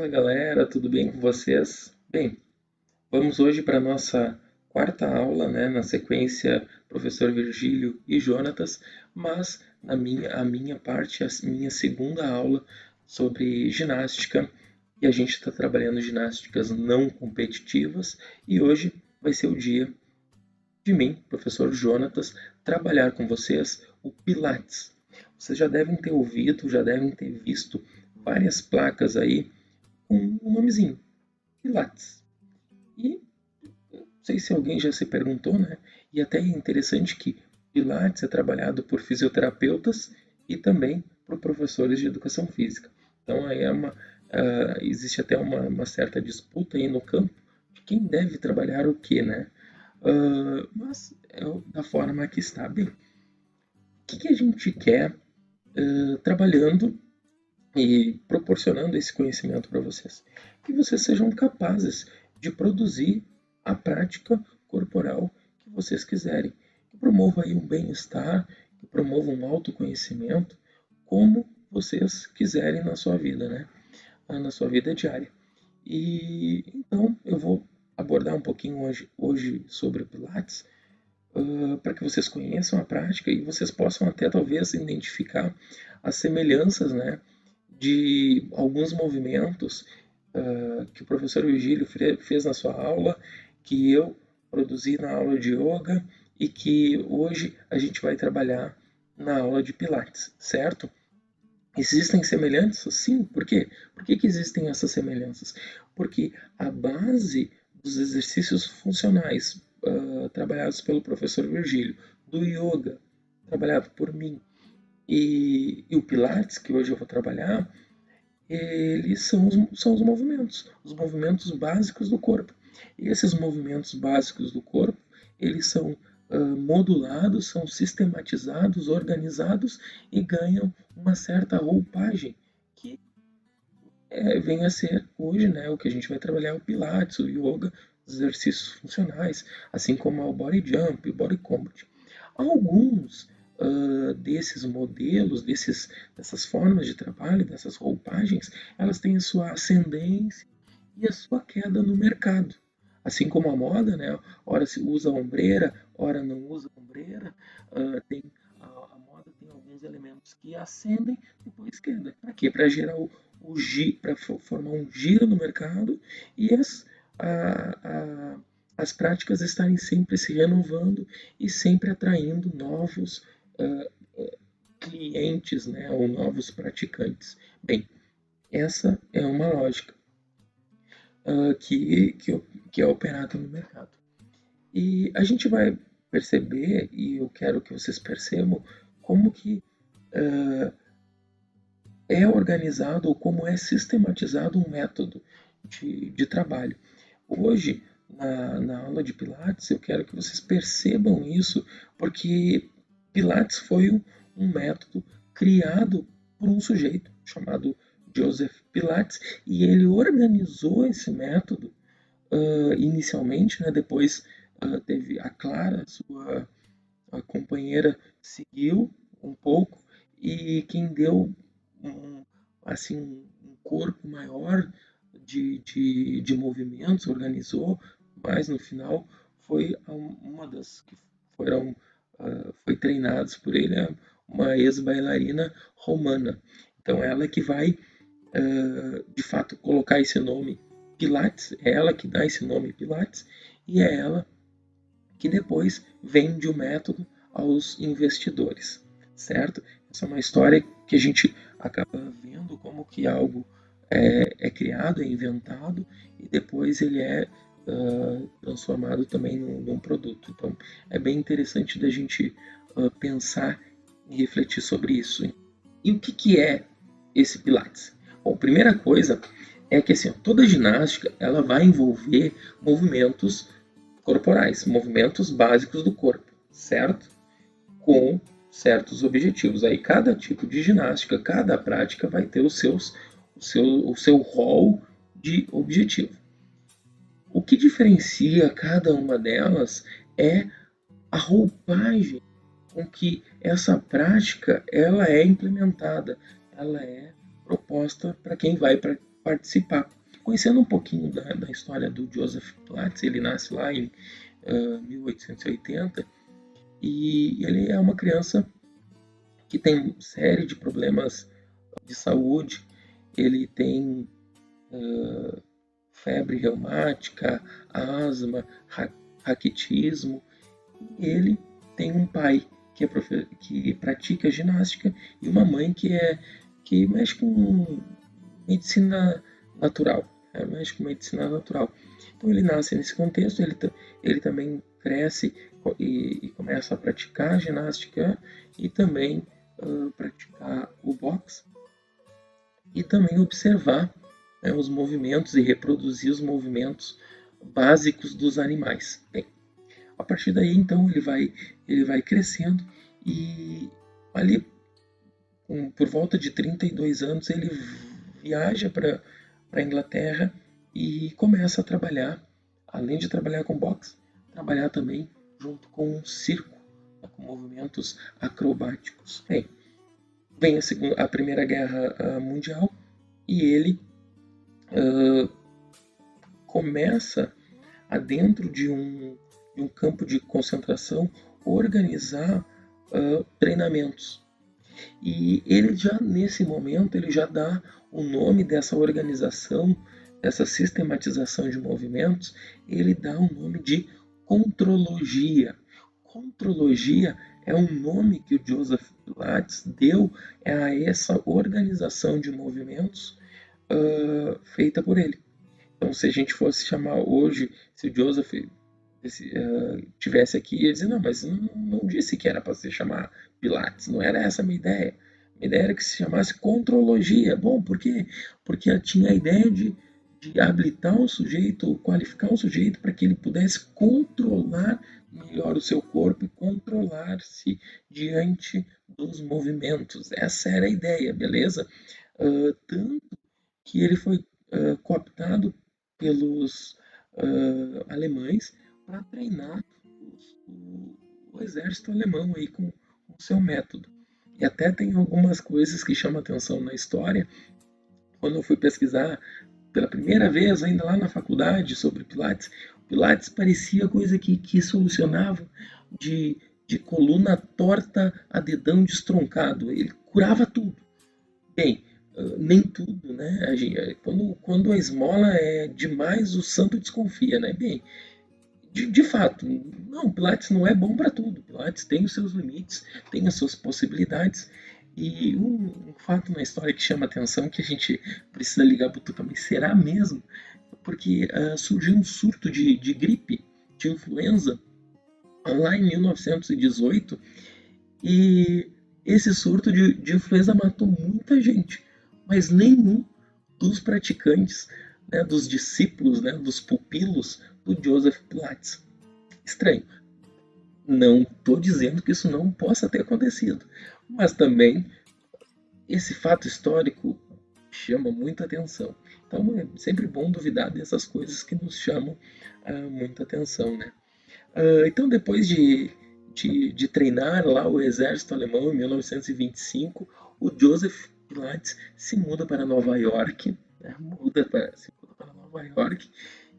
Fala galera, tudo bem com vocês? Bem, vamos hoje para a nossa quarta aula, né, na sequência Professor Virgílio e Jonatas, mas a minha parte, a minha segunda aula sobre ginástica, e a gente está trabalhando ginásticas não competitivas, e hoje vai ser o dia de mim, professor Jonatas, trabalhar com vocês o Pilates. Vocês já devem ter ouvido, já devem ter visto várias placas aí com um nomezinho, Pilates. E não sei se alguém já se perguntou, né? E até é interessante que Pilates é trabalhado por fisioterapeutas e também por professores de educação física. Então aí existe até uma certa disputa aí no campo de quem deve trabalhar o que, né? Mas é da forma que está. Bem, o que a gente quer trabalhando e proporcionando esse conhecimento para vocês? Que vocês sejam capazes de produzir a prática corporal que vocês quiserem, que promova aí um bem-estar, que promova um autoconhecimento, como vocês quiserem na sua vida, né? Na sua vida diária. E então eu vou abordar um pouquinho hoje sobre o Pilates, para que vocês conheçam a prática e vocês possam até talvez identificar as semelhanças, né, de alguns movimentos que o professor Virgílio fez na sua aula, que eu produzi na aula de yoga e que hoje a gente vai trabalhar na aula de Pilates, certo? Existem semelhanças? Sim. Por quê? Por que existem essas semelhanças? Porque a base dos exercícios funcionais trabalhados pelo professor Virgílio, do yoga, trabalhado por mim, e o Pilates, que hoje eu vou trabalhar, eles são os movimentos básicos do corpo. E esses movimentos básicos do corpo, eles são modulados, são sistematizados, organizados e ganham uma certa roupagem que vem a ser hoje, né, o que a gente vai trabalhar, o Pilates, o Yoga, os exercícios funcionais, assim como o Body Jump, o Body Combat. Alguns desses modelos, dessas formas de trabalho, dessas roupagens, elas têm a sua ascendência e a sua queda no mercado. Assim como a moda, né? Ora se usa ombreira, ora não usa ombreira. A moda tem alguns elementos que ascendem, depois queda. Para quê? Para gerar para formar um giro no mercado e as práticas estarem sempre se renovando e sempre atraindo novos clientes, né, ou novos praticantes. Bem, essa é uma lógica que é operada no mercado. E a gente vai perceber, e eu quero que vocês percebam, como que é organizado ou como é sistematizado um método de trabalho. Hoje, na aula de Pilates, eu quero que vocês percebam isso, porque Pilates foi um método criado por um sujeito chamado Joseph Pilates, e ele organizou esse método inicialmente, né, depois teve a Clara, sua a companheira, seguiu um pouco, e quem deu assim, um corpo maior de movimentos, organizou, mas no final foi uma das que foram foi treinados por ele, uma ex-bailarina romana. Então ela que vai de fato colocar esse nome Pilates, é ela que dá esse nome Pilates, e é ela que depois vende o método aos investidores, certo? Essa é uma história que a gente acaba vendo como que algo é criado, é inventado e depois ele é transformado também num produto. Então é bem interessante da gente pensar e refletir sobre isso. E o que é esse Pilates? Bom, primeira coisa é que assim, toda ginástica ela vai envolver movimentos corporais, movimentos básicos do corpo, certo? Com certos objetivos. Aí cada tipo de ginástica, cada prática vai ter o seu rol de objetivo. O que diferencia cada uma delas é a roupagem com que essa prática ela é implementada, ela é proposta para quem vai participar. Conhecendo um pouquinho da história do Joseph Pilates, ele nasce lá em 1880 e ele é uma criança que tem série de problemas de saúde. Ele tem febre reumática, asma, raquitismo. E ele tem um pai que pratica ginástica e uma mãe que mexe com medicina natural. Mexe com medicina natural. Então ele nasce nesse contexto, ele também cresce e começa a praticar ginástica e também praticar o boxe e também observar os movimentos e reproduzir os movimentos básicos dos animais. Bem, a partir daí, então, ele vai crescendo e ali, por volta de 32 anos, ele viaja para a Inglaterra e começa a trabalhar, além de trabalhar com boxe, trabalhar também junto com um circo, com movimentos acrobáticos. Bem, vem a Primeira Guerra Mundial e ele começa a, dentro de um campo de concentração, organizar treinamentos. E ele já, nesse momento, ele já dá o nome dessa organização, dessa sistematização de movimentos, ele dá o nome de contrologia. Contrologia é um nome que o Joseph Pilates deu a essa organização de movimentos feita por ele. Então, se a gente fosse chamar hoje, se o Joseph tivesse aqui, ia dizer, não, mas não disse que era para se chamar Pilates, não era essa a minha ideia. Minha ideia era que se chamasse contrologia. Bom, por quê? Porque ela tinha a ideia de habilitar o sujeito, qualificar o sujeito para que ele pudesse controlar melhor o seu corpo e controlar-se diante dos movimentos. Essa era a ideia, beleza? Tanto que ele foi cooptado pelos alemães para treinar o exército alemão aí com o seu método. E até tem algumas coisas que chamam atenção na história. Quando eu fui pesquisar pela primeira vez, ainda lá na faculdade, sobre Pilates, Pilates parecia coisa que solucionava de coluna torta a dedão destroncado. Ele curava tudo. Bem, nem tudo, né? Quando a esmola é demais, o santo desconfia, né? Bem, de fato, não, Pilates não é bom para tudo. Pilates tem os seus limites, tem as suas possibilidades. E um fato na história que chama atenção, que a gente precisa ligar para tu também, será mesmo? Porque surgiu um surto de gripe, de influenza, lá em 1918, e esse surto de influenza matou muita gente, mas nenhum dos praticantes, né, dos discípulos, né, dos pupilos do Joseph Pilates. Estranho. Não estou dizendo que isso não possa ter acontecido, mas também esse fato histórico chama muita atenção. Então é sempre bom duvidar dessas coisas que nos chamam muita atenção, né? Então depois de treinar lá o exército alemão em 1925, o Joseph Pilates se muda para Nova York, né? Se muda para Nova York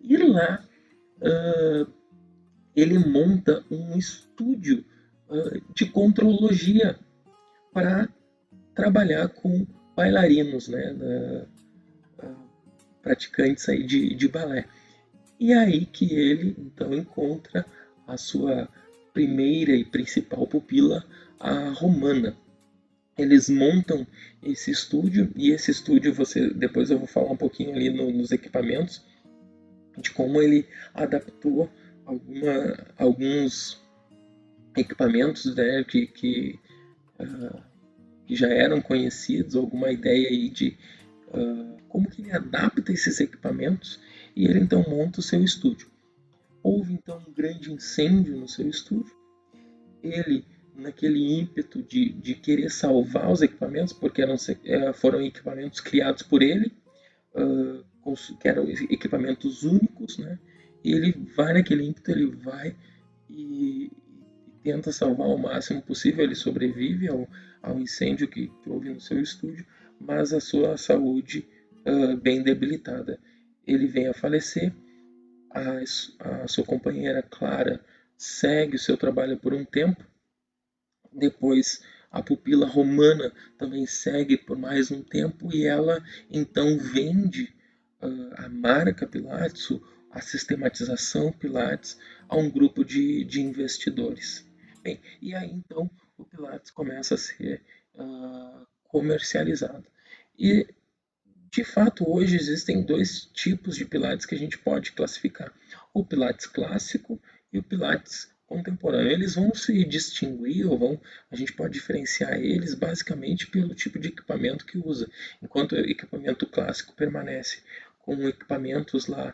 e lá ele monta um estúdio de contrologia para trabalhar com bailarinos, né, praticantes aí de balé. E é aí que ele então encontra a sua primeira e principal pupila, a Romana. Eles montam esse estúdio, e esse estúdio depois eu vou falar um pouquinho ali nos equipamentos, de como ele adaptou alguns equipamentos, né, que já eram conhecidos, alguma ideia aí de como que ele adapta esses equipamentos, e ele então monta o seu estúdio. Houve então um grande incêndio no seu estúdio. Ele, naquele ímpeto de querer salvar os equipamentos, porque foram equipamentos criados por ele, que eram equipamentos únicos, né? E ele vai naquele ímpeto, ele vai e tenta salvar o máximo possível. Ele sobrevive ao incêndio que houve no seu estúdio, mas a sua saúde bem debilitada. Ele vem a falecer, a sua companheira Clara segue o seu trabalho por um tempo, depois a pupila romana também segue por mais um tempo e ela então vende a marca Pilates, a sistematização Pilates, a um grupo de investidores. Bem, e aí então o Pilates começa a ser comercializado. E de fato hoje existem dois tipos de Pilates que a gente pode classificar: o Pilates clássico e o Pilates contemporâneo. Eles vão se distinguir, a gente pode diferenciar eles basicamente pelo tipo de equipamento que usa. Enquanto o equipamento clássico permanece com equipamentos lá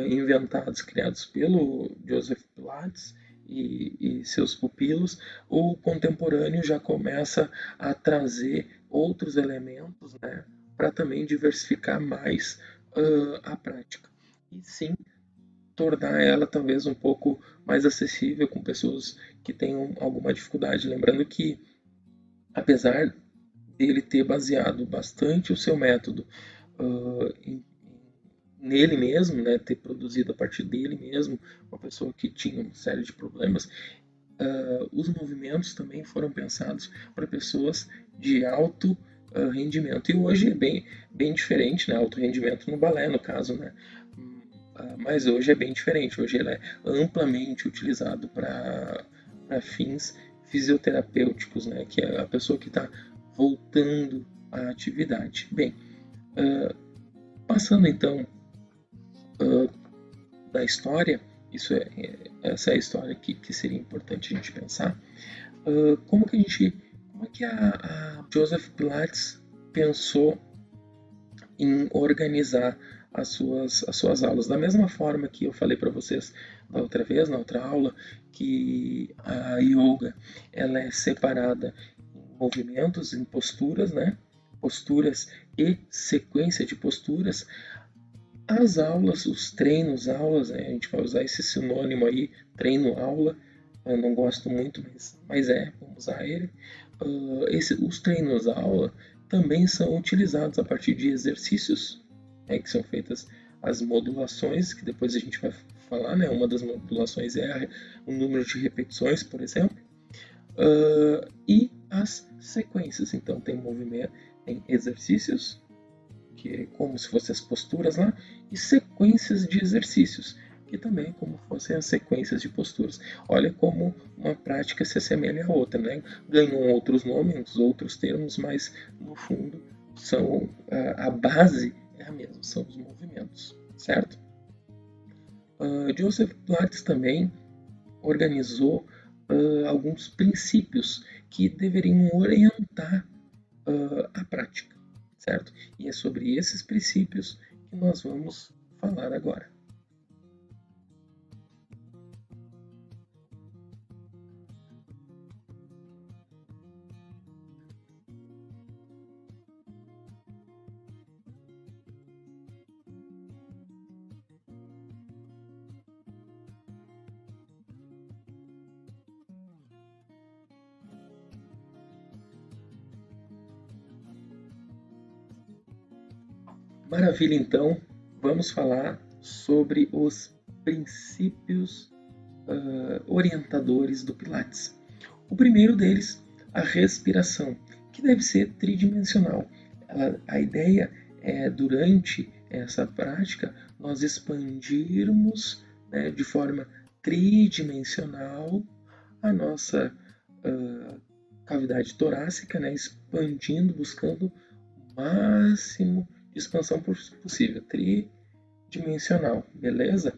inventados, criados pelo Joseph Pilates e seus pupilos, o contemporâneo já começa a trazer outros elementos, né, para também diversificar mais a prática. E sim, tornar ela talvez um pouco mais acessível com pessoas que tenham alguma dificuldade. Lembrando que, apesar dele ter baseado bastante o seu método nele mesmo, né, ter produzido a partir dele mesmo, uma pessoa que tinha uma série de problemas, os movimentos também foram pensados para pessoas de alto rendimento. E hoje é bem diferente, né? Alto rendimento no balé, no caso, né? Mas hoje é bem diferente. Hoje ele é amplamente utilizado para fins fisioterapêuticos, né? Que é a pessoa que está voltando à atividade. Bem, passando então da história, essa é a história que seria importante a gente pensar. Como que a Joseph Pilates pensou em organizar as suas aulas? Da mesma forma que eu falei para vocês da outra vez, na outra aula, que a yoga ela é separada em movimentos, em posturas, né? Posturas e sequência de posturas. As aulas, os treinos, aulas, né? A gente vai usar esse sinônimo aí, treino-aula. Eu não gosto muito, mas vamos usar ele. Os treinos-aula também são utilizados a partir de exercícios, né, que são feitas as modulações, que depois a gente vai falar, né? Uma das modulações é o número de repetições, por exemplo. E as sequências, então tem movimento, tem exercícios, que é como se fossem as posturas lá, e sequências de exercícios, que também é como fossem as sequências de posturas. Olha como uma prática se assemelha à outra, né? Ganham outros nomes, outros termos, mas no fundo são a base é a mesma, são os movimentos, certo? Joseph Pilates também organizou alguns princípios que deveriam orientar a prática, certo? E é sobre esses princípios que nós vamos falar agora. Maravilha, então, vamos falar sobre os princípios orientadores do Pilates. O primeiro deles, a respiração, que deve ser tridimensional. A ideia é, durante essa prática, nós expandirmos, né, de forma tridimensional a nossa cavidade torácica, né, expandindo, buscando o máximo de expansão possível, tridimensional, beleza?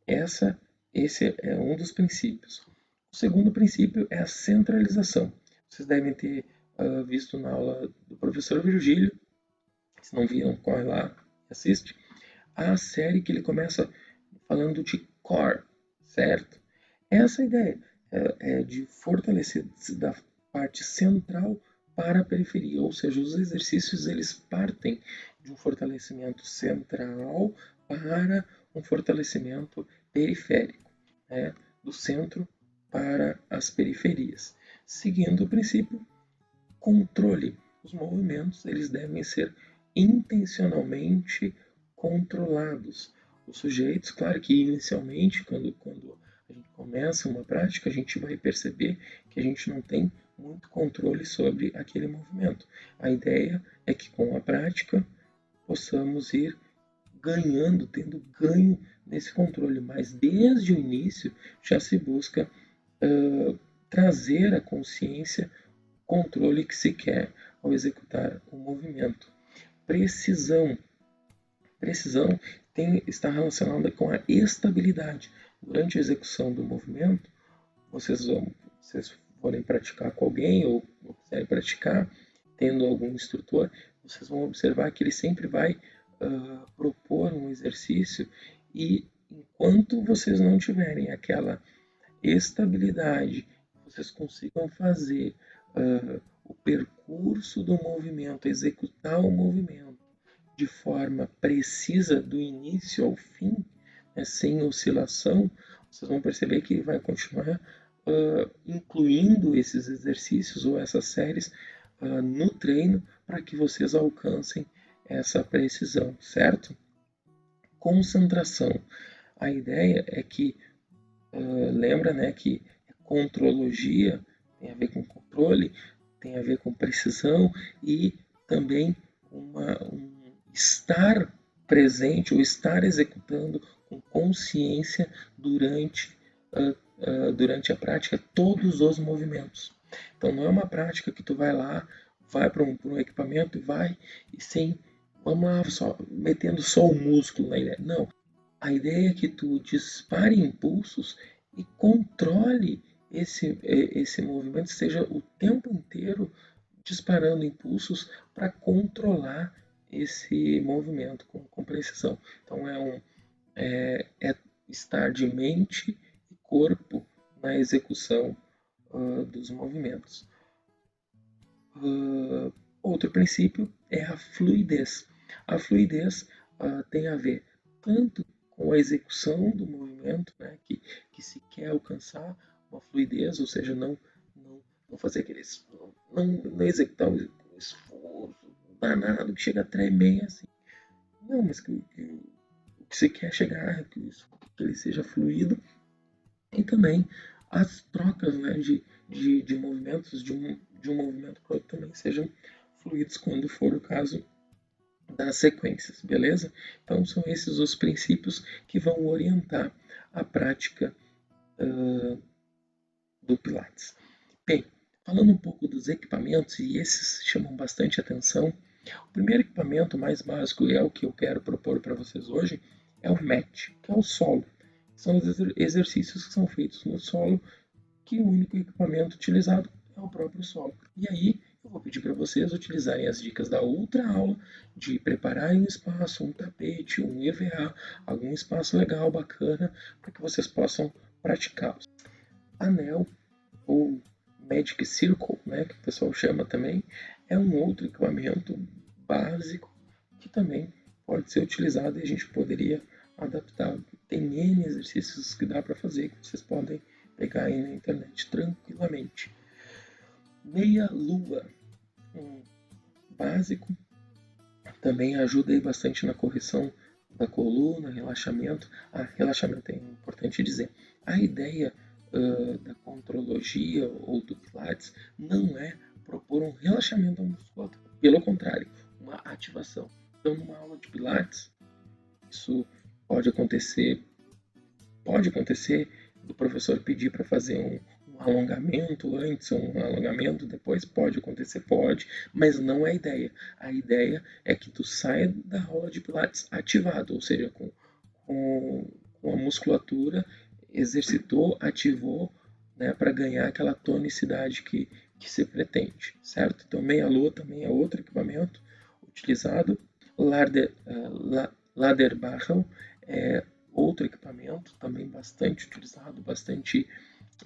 Esse é um dos princípios. O segundo princípio é a centralização. Vocês devem ter visto na aula do professor Virgílio, se não viram, corre lá e assiste, a série que ele começa falando de core, certo? Essa ideia é de fortalecer da parte central para a periferia, ou seja, os exercícios eles partem de um fortalecimento central para um fortalecimento periférico, né? Do centro para as periferias, seguindo o princípio controle. Os movimentos eles devem ser intencionalmente controlados. Os sujeitos, claro que inicialmente, quando a gente começa uma prática, a gente vai perceber que a gente não tem muito controle sobre aquele movimento. A ideia é que com a prática possamos ir ganhando, tendo ganho nesse controle, mas desde o início já se busca trazer à consciência o controle que se quer ao executar o movimento. Precisão. Precisão está relacionada com a estabilidade. Durante a execução do movimento, vocês forem praticar com alguém ou quiserem praticar, tendo algum instrutor, vocês vão observar que ele sempre vai propor um exercício e enquanto vocês não tiverem aquela estabilidade, vocês consigam fazer o percurso do movimento, executar o movimento de forma precisa do início ao fim, né, sem oscilação, vocês vão perceber que ele vai continuar incluindo esses exercícios ou essas séries no treino para que vocês alcancem essa precisão, certo? Concentração. A ideia é que, lembra, né, que contrologia tem a ver com controle, tem a ver com precisão e também estar presente ou estar executando com consciência durante a prática todos os movimentos. Então não é uma prática que tu vai lá, vai para um equipamento e sem, vamos lá, só metendo só o músculo na ideia. Não. A ideia é que tu dispare impulsos e controle esse movimento, seja o tempo inteiro disparando impulsos para controlar esse movimento com precisão. Então é estar de mente e corpo na execução dos movimentos. Outro princípio é a fluidez. A fluidez tem a ver tanto com a execução do movimento, né, que se quer alcançar uma fluidez, ou seja, não fazer aqueles, não executar um esforço danado que chega a tremer assim. Não, mas que o que se quer chegar, que ele seja fluido. E também as trocas, né, de movimentos de um movimento para outro também sejam fluidos quando for o caso das sequências, beleza? Então são esses os princípios que vão orientar a prática do Pilates. Bem, falando um pouco dos equipamentos, e esses chamam bastante atenção, o primeiro equipamento mais básico e é o que eu quero propor para vocês hoje é o mat, que é o solo. São os exercícios que são feitos no solo, que o único equipamento utilizado é o próprio solo. E aí eu vou pedir para vocês utilizarem as dicas da outra aula de prepararem um espaço, um tapete, um EVA, algum espaço legal, bacana, para que vocês possam praticá-los. Anel ou Magic Circle, né, que o pessoal chama também, é um outro equipamento básico que também pode ser utilizado e a gente poderia adaptar. Tem N exercícios que dá para fazer, que vocês podem pegar aí na internet tranquilamente. Meia lua, básico, também ajuda aí bastante na correção da coluna, relaxamento. Relaxamento é importante dizer. A ideia da contrologia ou do Pilates não é propor um relaxamento muscular, pelo contrário, uma ativação. Então, numa aula de Pilates, isso pode acontecer do professor pedir para fazer um alongamento antes, um alongamento depois, pode acontecer, mas não é a ideia. A ideia é que tu saia da aula de Pilates ativado, ou seja, com a musculatura, exercitou, ativou, né, para ganhar aquela tonicidade que se pretende, certo? Então, meia-lua também é outro equipamento utilizado. Ladderbarrel é outro equipamento também bastante utilizado, bastante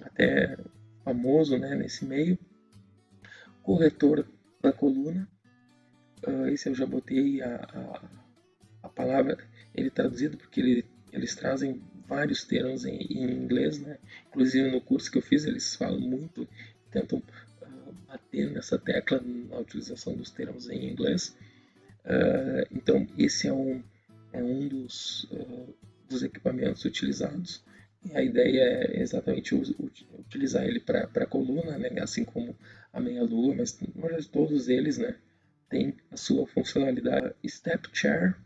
até famoso, né, nesse meio. Corretor da coluna, esse eu já botei a palavra, ele traduzido porque eles trazem vários termos em inglês, né? Inclusive no curso que eu fiz eles falam muito, tentam bater nessa tecla na utilização dos termos em inglês. Então, esse é um dos equipamentos utilizados. E a ideia é exatamente utilizar ele para a coluna, né? Assim como a meia-lua, mas todos eles, né, têm a sua funcionalidade. Step Chair,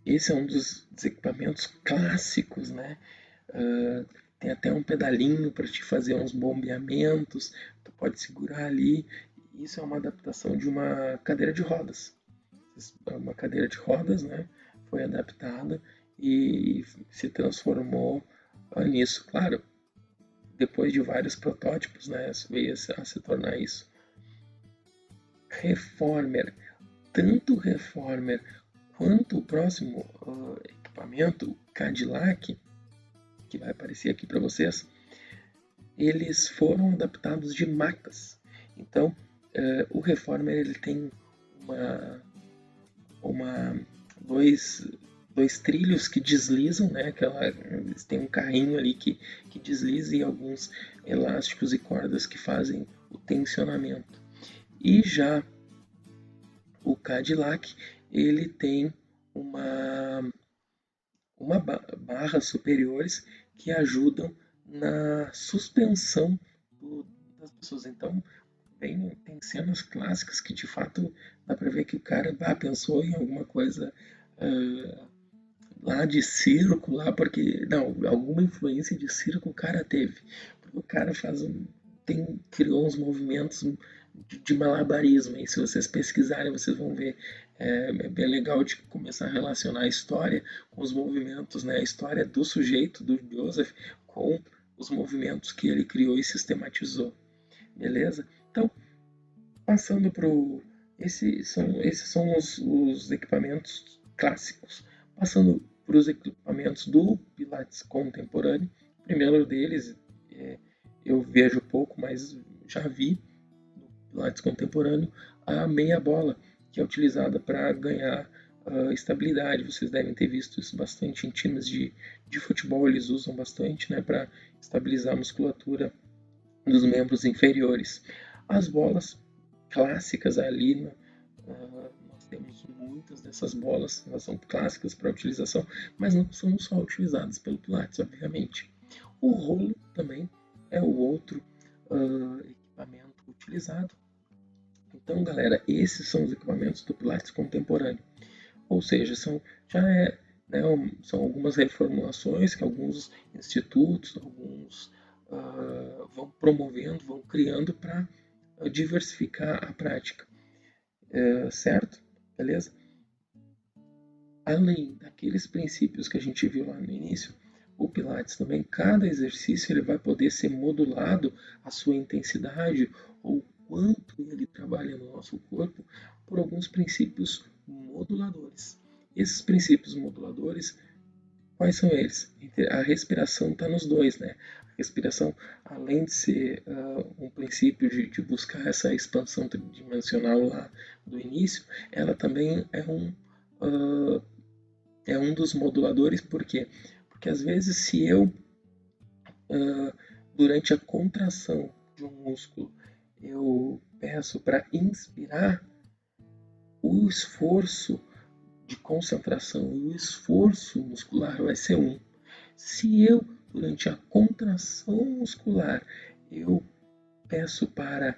esse é um dos equipamentos clássicos, né? Tem até um pedalinho para te fazer uns bombeamentos, tu pode segurar ali. Isso é uma adaptação de uma cadeira de rodas. Uma cadeira de rodas, né? Foi adaptada e se transformou nisso. Claro, depois de vários protótipos, né? Veio a se tornar isso. Reformer. Tanto o Reformer quanto o próximo equipamento, o Cadillac, que vai aparecer aqui para vocês, eles foram adaptados de macas. Então, o Reformer ele tem dois trilhos que deslizam, né? Eles têm um carrinho ali que desliza e alguns elásticos e cordas que fazem o tensionamento. E já o Cadillac ele tem uma barras superiores que ajudam na suspensão das pessoas. Então, tem cenas clássicas que de fato dá para ver que o cara pensou em alguma coisa lá de circo, lá porque não, alguma influência de circo o cara teve, porque o cara criou uns movimentos de malabarismo. E se vocês pesquisarem, vocês vão ver. É bem legal de começar a relacionar a história com os movimentos, né? A história do sujeito, do Joseph, com os movimentos que ele criou e sistematizou. Beleza? Então, passando para o. Esses são os equipamentos clássicos. Passando para os equipamentos do Pilates contemporâneo. O primeiro deles, eu vejo pouco, mas já vi no Pilates contemporâneo a meia bola, que é utilizada para ganhar estabilidade. Vocês devem ter visto isso bastante em times de futebol, eles usam bastante, né, para estabilizar a musculatura dos membros inferiores. As bolas clássicas ali, nós temos muitas dessas bolas, elas são clássicas para utilização, mas não são só utilizadas pelo Pilates, obviamente. O rolo também é o outro equipamento utilizado. Então, galera, esses são os equipamentos do Pilates contemporâneo. Ou seja, são algumas reformulações que alguns institutos, alguns vão promovendo, vão criando para diversificar a prática, certo? Beleza? Além daqueles princípios que a gente viu lá no início, o Pilates também, cada exercício ele vai poder ser modulado a sua intensidade ou quanto ele trabalha no nosso corpo por alguns princípios moduladores. Esses princípios moduladores, quais são eles? A respiração está nos dois, né? A respiração, além de ser um princípio de buscar essa expansão tridimensional lá do início, ela também é um dos moduladores. Por quê? Porque às vezes se eu, durante a contração de um músculo, eu peço para inspirar, o esforço de concentração e o esforço muscular vai ser 1. Se eu, durante a contração muscular, eu peço para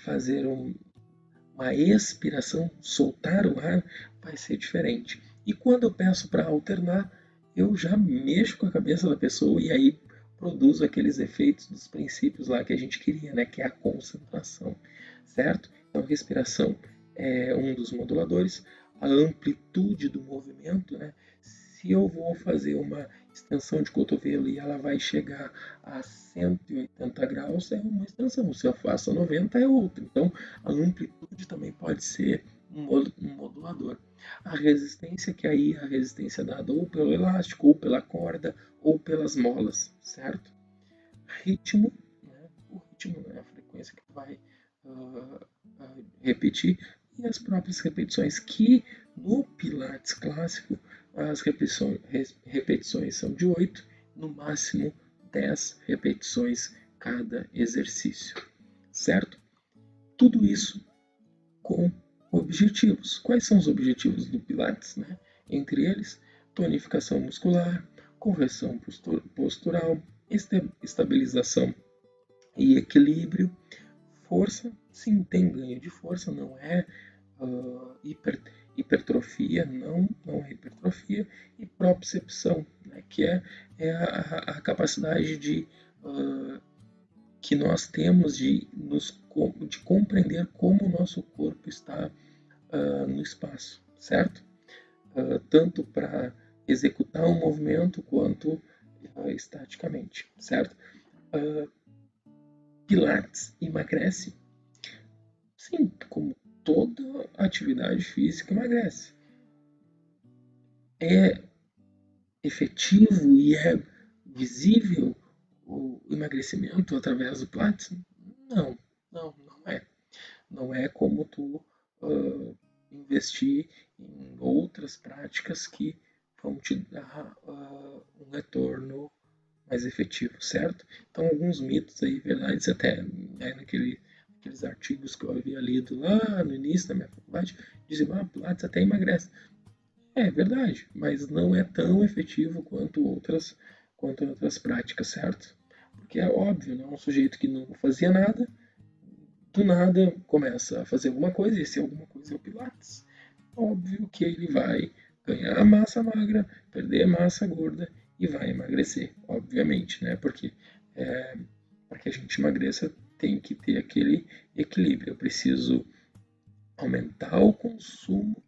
fazer uma expiração, soltar o ar, vai ser diferente. E quando eu peço para alternar, eu já mexo com a cabeça da pessoa e aí produzo aqueles efeitos dos princípios lá que a gente queria, né? Que é a concentração, certo? Então, respiração é um dos moduladores. A amplitude do movimento, né? Se eu vou fazer uma extensão de cotovelo e ela vai chegar a 180 graus, é uma extensão. Se eu faço a 90, é outra. Então, a amplitude também pode ser um modulador. A resistência, que aí é a resistência dada ou pelo elástico, ou pela corda, ou pelas molas, certo? Ritmo, né? O ritmo é a frequência que vai repetir, e as próprias repetições, que no Pilates clássico as repetições são de 8, no máximo 10 repetições cada exercício, certo? Tudo isso com objetivos. Quais são os objetivos do Pilates, né? Entre eles, tonificação muscular, correção postural, estabilização e equilíbrio, força, sim, tem ganho de força, não é hipertrofia, não é hipertrofia, e propriocepção, né, que é a capacidade que nós temos de compreender como o nosso corpo está no espaço, certo? Tanto para executar um movimento quanto estaticamente, certo? Pilates emagrece? Sim, como toda atividade física emagrece. É efetivo e é visível o emagrecimento através do Pilates? Não é. Não é como tu investir em outras práticas que vão te dar um retorno mais efetivo, certo? Então, alguns mitos aí, verdades, até né, naqueles artigos que eu havia lido lá no início da minha faculdade, diziam, Pilates até emagrece. É verdade, mas não é tão efetivo quanto outras práticas, certo? Porque é óbvio, né? Um sujeito que não fazia nada, do nada começa a fazer alguma coisa, e se alguma coisa é o Pilates. Óbvio que ele vai ganhar massa magra, perder massa gorda e vai emagrecer, obviamente, né? Porque para que a gente emagreça tem que ter aquele equilíbrio. Eu preciso aumentar o consumo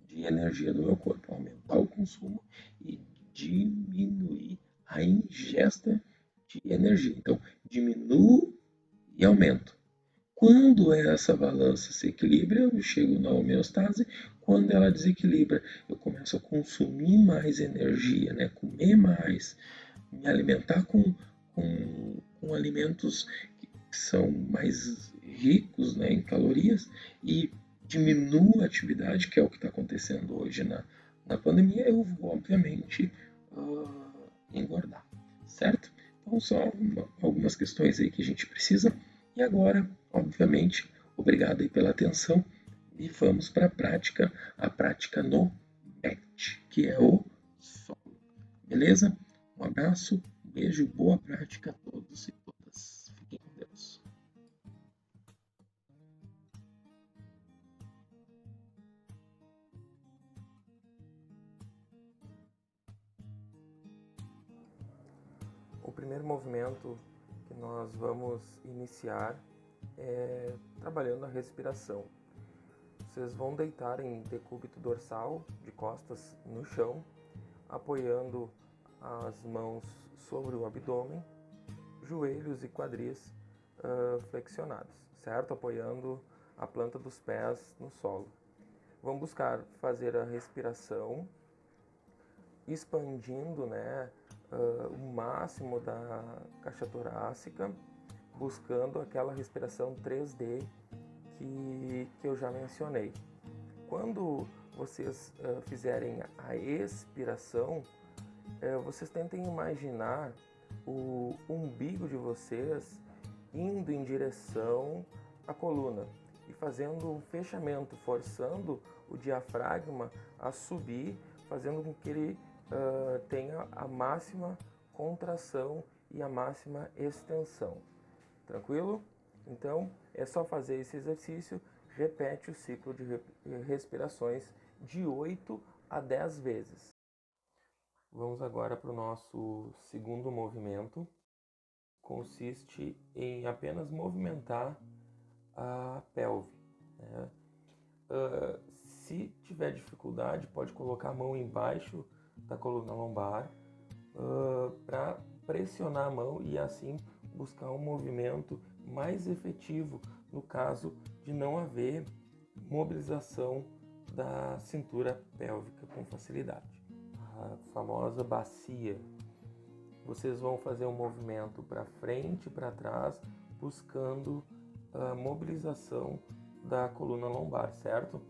de energia do meu corpo, aumentar o consumo e diminuir a ingesta de energia. Então, diminuo e aumento. Quando essa balança se equilibra, eu chego na homeostase. Quando ela desequilibra, eu começo a consumir mais energia, né? Comer mais, me alimentar com alimentos que são mais ricos, né, em calorias e diminuo a atividade, que é o que está acontecendo hoje na pandemia, eu vou, obviamente, engordar, certo? Então, só algumas questões aí que a gente precisa. E agora, obviamente, obrigado aí pela atenção e vamos para a prática no mat, que é o solo. Beleza? Um abraço, um beijo, boa prática a todos e todas. Fiquem com Deus. O primeiro movimento que nós vamos iniciar é trabalhando a respiração. Vocês vão deitar em decúbito dorsal, de costas no chão, apoiando as mãos sobre o abdômen, joelhos e quadris flexionados, certo? Apoiando a planta dos pés no solo. Vamos buscar fazer a respiração, expandindo, né, o máximo da caixa torácica, buscando aquela respiração 3D que eu já mencionei. Quando vocês fizerem a expiração, vocês tentem imaginar o umbigo de vocês indo em direção à coluna e fazendo um fechamento, forçando o diafragma a subir, fazendo com que ele tenha a máxima contração e a máxima extensão. Tranquilo? Então, é só fazer esse exercício, repete o ciclo de respirações de 8 a 10 vezes. Vamos agora para o nosso segundo movimento. Consiste em apenas movimentar a pelve. Né? Se tiver dificuldade, pode colocar a mão embaixo da coluna lombar para pressionar a mão e assim buscar um movimento mais efetivo no caso de não haver mobilização da cintura pélvica com facilidade. A famosa bacia. Vocês vão fazer um movimento para frente e para trás, buscando a mobilização da coluna lombar, certo?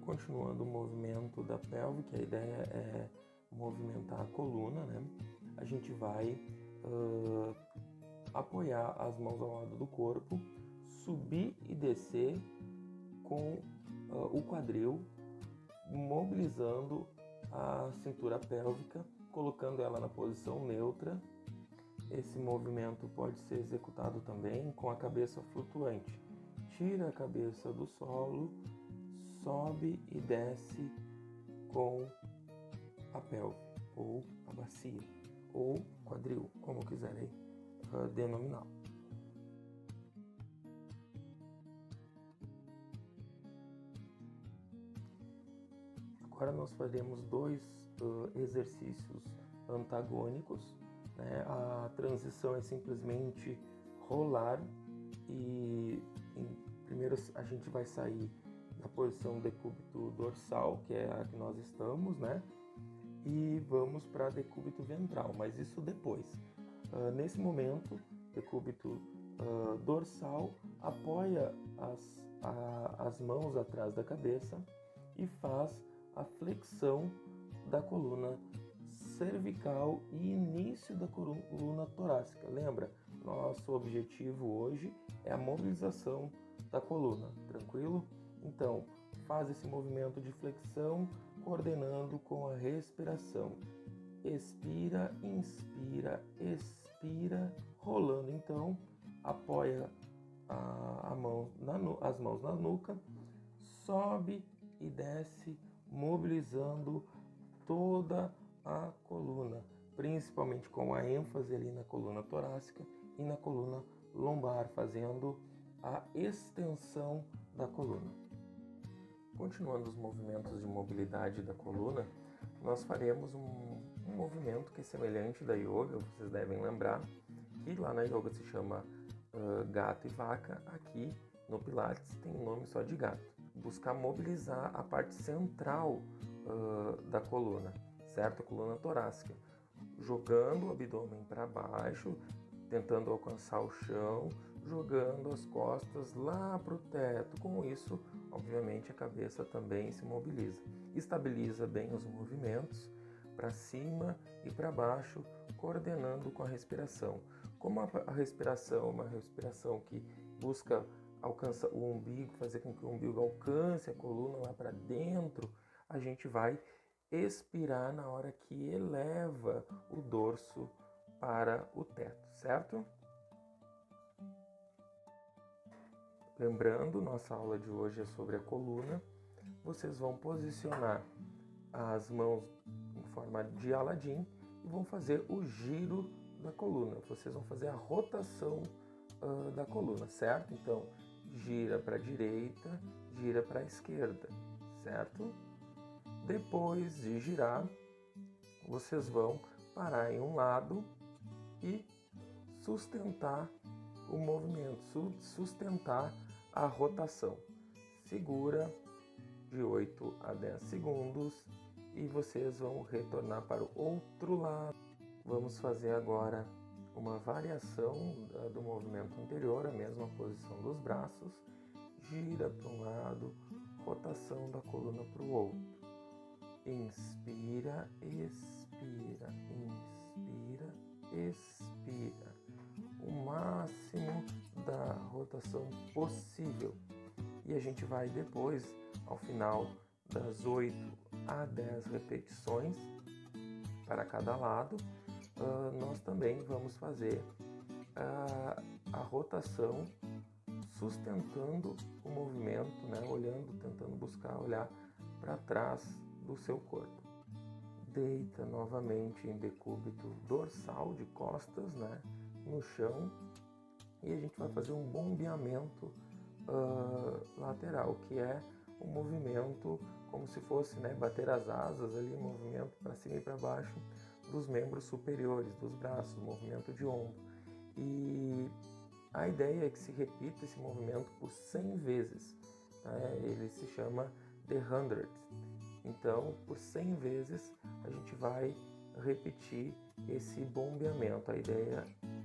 Continuando o movimento da pelve, que a ideia é movimentar a coluna, né? A gente vai apoiar as mãos ao lado do corpo, subir e descer com o quadril, mobilizando a cintura pélvica, colocando ela na posição neutra. Esse movimento pode ser executado também com a cabeça flutuante. Tira a cabeça do solo, sobe e desce com a pelve, ou a bacia, ou quadril, como quiserem denominar. Agora nós faremos dois exercícios antagônicos, né? A transição é simplesmente rolar e primeiro a gente vai sair da posição decúbito dorsal, que é a que nós estamos, né? E vamos para decúbito ventral, mas isso depois. Nesse momento, decúbito dorsal, apoia as mãos atrás da cabeça e faz a flexão da coluna cervical e início da coluna torácica. Lembra, nosso objetivo hoje é a mobilização da coluna, tranquilo? Então, faz esse movimento de flexão coordenando com a respiração. Expira, inspira, expira, rolando. Então, apoia as mãos na nuca, sobe e desce, mobilizando toda a coluna, principalmente com a ênfase ali na coluna torácica e na coluna lombar, fazendo a extensão da coluna. Continuando os movimentos de mobilidade da coluna, nós faremos um movimento que é semelhante da yoga, vocês devem lembrar, que lá na yoga se chama gato e vaca, aqui no Pilates tem um nome só de gato. Buscar mobilizar a parte central da coluna, certo? A coluna torácica, jogando o abdômen para baixo, tentando alcançar o chão, jogando as costas lá para o teto. Com isso, obviamente, a cabeça também se mobiliza. Estabiliza bem os movimentos para cima e para baixo, coordenando com a respiração. Como a respiração é uma respiração que busca alcançar o umbigo, fazer com que o umbigo alcance a coluna lá para dentro, a gente vai expirar na hora que eleva o dorso para o teto, certo? Lembrando, nossa aula de hoje é sobre a coluna. Vocês vão posicionar as mãos em forma de Aladim e vão fazer o giro da coluna. Vocês vão fazer a rotação da coluna, certo? Então, gira para a direita, gira para a esquerda, certo? Depois de girar, vocês vão parar em um lado e sustentar o movimento, sustentar a rotação. Segura de 8 a 10 segundos e vocês vão retornar para o outro lado. Vamos fazer agora uma variação do movimento anterior, a mesma posição dos braços. Gira para um lado, rotação da coluna para o outro. Inspira, expira, inspira, expira. O máximo da rotação possível. E a gente vai depois, ao final das 8 a 10 repetições para cada lado, nós também vamos fazer a rotação sustentando o movimento, né? Olhando, tentando buscar olhar para trás do seu corpo. Deita novamente em decúbito dorsal de costas, né? No chão, e a gente vai fazer um bombeamento lateral, que é um movimento como se fosse, né, bater as asas ali, movimento para cima e para baixo dos membros superiores, dos braços, movimento de ombro. E a ideia é que se repita esse movimento por 100 vezes, né? Ele se chama The 100. Então, por 100 vezes a gente vai repetir esse bombeamento. A ideia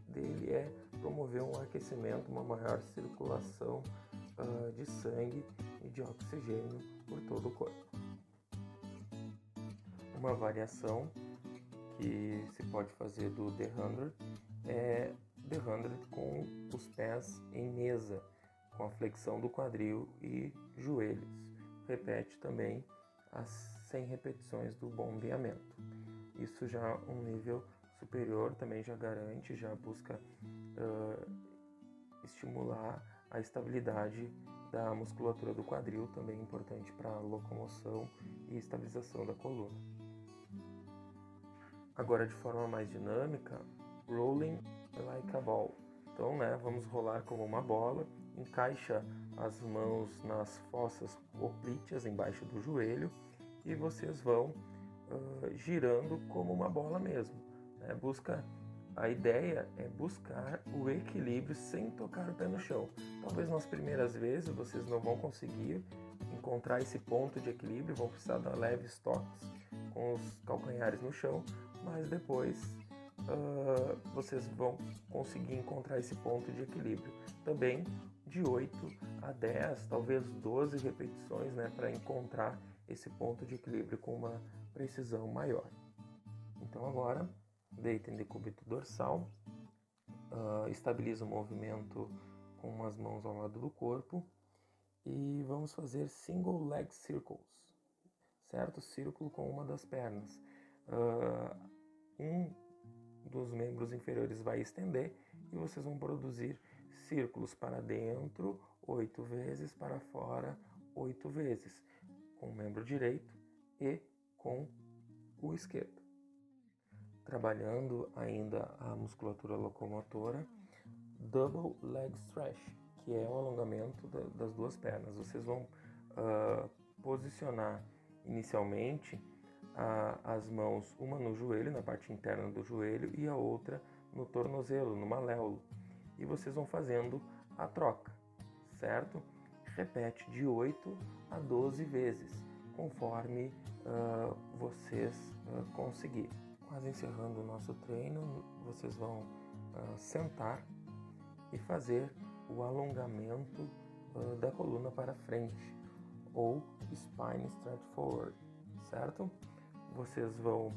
dele é promover um aquecimento, uma maior circulação de sangue e de oxigênio por todo o corpo. Uma variação que se pode fazer do The 100 é The 100 com os pés em mesa, com a flexão do quadril e joelhos. repete também as 100 repetições do bombeamento. Isso já um nível superior também já garante, já busca estimular a estabilidade da musculatura do quadril, também importante para a locomoção e estabilização da coluna. Agora, de forma mais dinâmica, rolling like a ball. Então, vamos rolar como uma bola, encaixa as mãos nas fossas oblíquas embaixo do joelho e vocês vão girando como uma bola mesmo. A ideia é buscar o equilíbrio sem tocar o pé no chão. Talvez nas primeiras vezes vocês não vão conseguir encontrar esse ponto de equilíbrio, vão precisar dar leves toques com os calcanhares no chão, mas depois vocês vão conseguir encontrar esse ponto de equilíbrio. Também de 8 a 10, talvez 12 repetições, para encontrar esse ponto de equilíbrio com uma precisão maior. Então agora, deita em decúbito dorsal, estabiliza o movimento com as mãos ao lado do corpo e vamos fazer single leg circles, certo? Círculo com uma das pernas. Um dos membros inferiores vai estender e vocês vão produzir círculos para dentro 8 vezes, para fora 8 vezes, com o membro direito e com o esquerdo. Trabalhando ainda a musculatura locomotora, double leg stretch, que é o alongamento das duas pernas. Vocês vão posicionar inicialmente as mãos, uma no joelho, na parte interna do joelho, e a outra no tornozelo, no maléolo. E vocês vão fazendo a troca, certo? Repete de 8 a 12 vezes, conforme vocês conseguirem. Quase encerrando o nosso treino, vocês vão sentar e fazer o alongamento da coluna para frente, ou spine stretch forward, certo? Vocês vão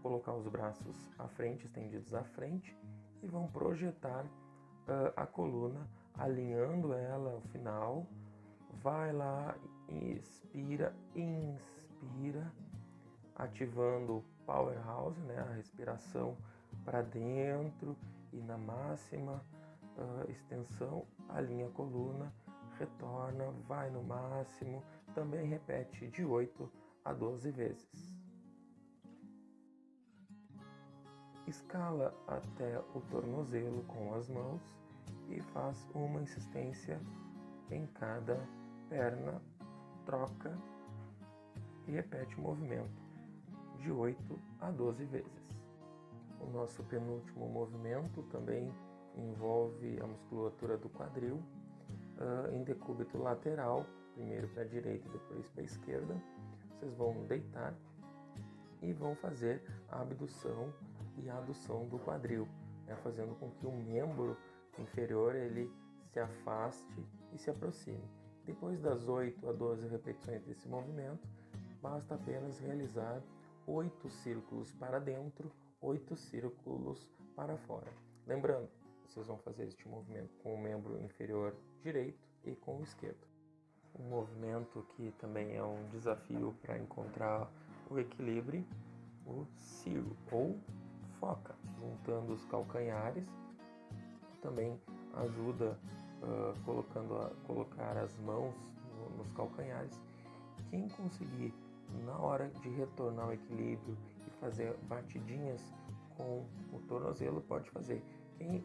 colocar os braços à frente, estendidos à frente, e vão projetar a coluna, alinhando ela ao final. Vai lá, inspira, ativando o powerhouse, a respiração para dentro, e na máxima extensão, alinha a coluna, retorna, vai no máximo, também repete de 8 a 12 vezes. Escala até o tornozelo com as mãos e faz uma insistência em cada perna, troca e repete o movimento de 8 a 12 vezes. O nosso penúltimo movimento também envolve a musculatura do quadril, em decúbito lateral, primeiro para a direita e depois para a esquerda. Vocês vão deitar e vão fazer a abdução e a adução do quadril, fazendo com que o membro inferior ele se afaste e se aproxime. Depois das 8 a 12 repetições desse movimento, basta apenas realizar 8 círculos para dentro, 8 círculos para fora. Lembrando, vocês vão fazer este movimento com o membro inferior direito e com o esquerdo. Um movimento que também é um desafio para encontrar o equilíbrio, o Ciro ou foca, juntando os calcanhares. Também ajuda colocar as mãos nos calcanhares. Quem conseguir, na hora de retornar ao equilíbrio e fazer batidinhas com o tornozelo, pode fazer. Quem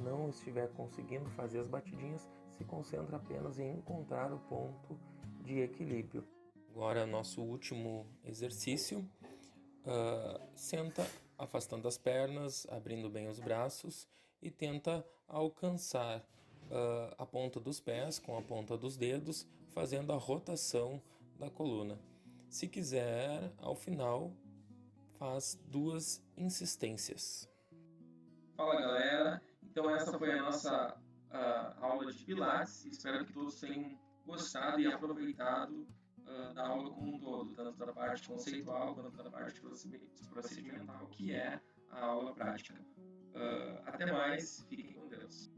não estiver conseguindo fazer as batidinhas, se concentra apenas em encontrar o ponto de equilíbrio. Agora, nosso último exercício. Senta afastando as pernas, abrindo bem os braços e tenta alcançar a ponta dos pés com a ponta dos dedos, fazendo a rotação da coluna. Se quiser, ao final, faz 2 insistências. Fala, galera! Então essa foi a nossa aula de Pilates. Espero que todos tenham gostado e aproveitado da aula como um todo, tanto da parte conceitual quanto da parte procedimental, que é a aula prática. Até mais, fiquem com Deus.